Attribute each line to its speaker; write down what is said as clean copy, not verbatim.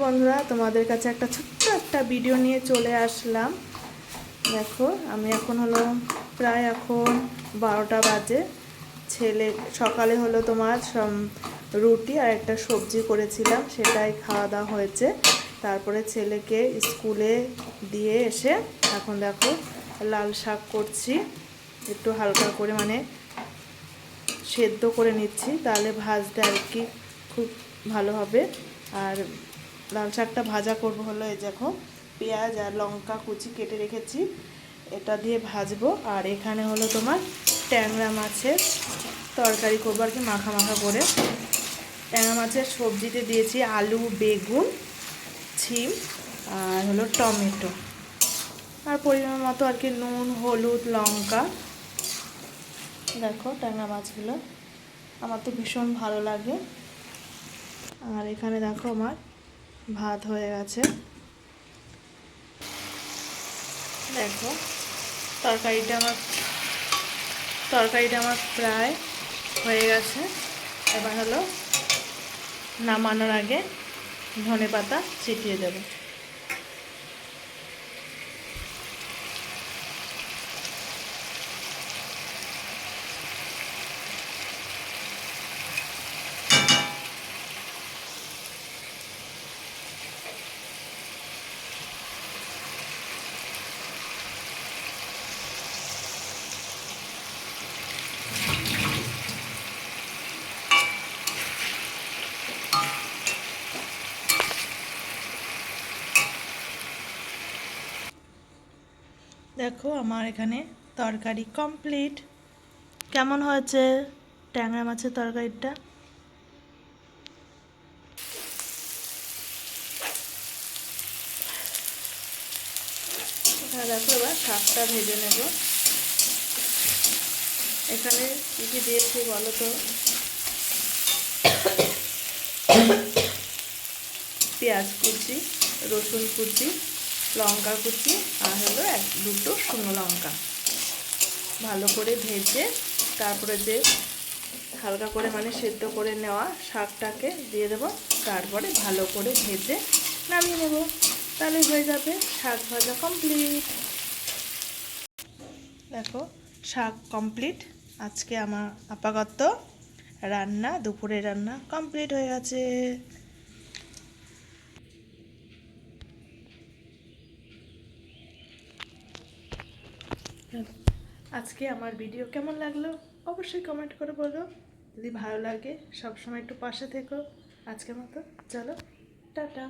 Speaker 1: বন্ধুরা, তোমাদের কাছে একটা ছোট্ট একটা ভিডিও নিয়ে চলে আসলাম। দেখো, আমি এখন হলো প্রায় এখন 12টা বাজে। ছেলে সকালে হলো তোমার রুটি আর একটা সবজি করেছিলাম, সেটাই খাওয়া দাওয়া হয়েছে। তারপরে ছেলেকে স্কুলে দিয়ে এসে এখন দেখো লাল শাক করছি, একটু হালকা করে মানে সেদ্ধ করে নিচ্ছি, তাহলে ভাজতে আর কি খুব ভালো হবে। আর লাল শাকটা ভাজা করবো হলো এই দেখো পেঁয়াজ আর লঙ্কা কুচি কেটে রেখেছি, এটা দিয়ে ভাজবো। আর এখানে হলো তোমার ট্যাংরা মাছের তরকারি করবো আর কি, মাখা মাখা করে। ট্যাংরা মাছের সবজিতে দিয়েছি আলু, বেগুন, ছিম আর হলো টমেটো, আর পরিমাণ মতো আর কি নুন, হলুদ, লঙ্কা। দেখো ট্যাংরা মাছগুলো আমার তো ভীষণ ভালো লাগে। আর এখানে দেখো আমার ভাত হয়ে গেছে। দেখো তরকারিটা আমার প্রায় হয়ে গেছে। এবার হলো নামানোর আগে ধনেপাতা ছিটিয়ে দেবো। দেখো আমার এখানে তরকারি কমপ্লিট। কেমন হয়েছে ট্যাংরা মাছের তরকারিটা? এখানে দেখো এবার শাকটা ভেজে নেব। এখানে কী কী দিয়েছি বলো তো? পেঁয়াজ কুচি, রসুন কুচি, লঙ্কা কুচি আর হলো দুটো শুকনো লঙ্কা। ভালো করে ভেজে তারপরে যে হালকা করে মানে সেদ্ধ করে নেওয়া শাকটাকে দিয়ে দেবো, তারপরে ভালো করে ভেজে নামিয়ে নেব, তাহলে হয়ে যাবে শাক ভাজা কমপ্লিট। দেখো শাক কমপ্লিট। আজকে আমার আপাতত রান্না, দুপুরের রান্না কমপ্লিট হয়ে গেছে। আজকে আমার ভিডিও কেমন লাগলো অবশ্যই কমেন্ট করে বলো। যদি ভালো লাগে সবসময় একটু পাশে থেকো। আজকের মতো চলো, টাটা।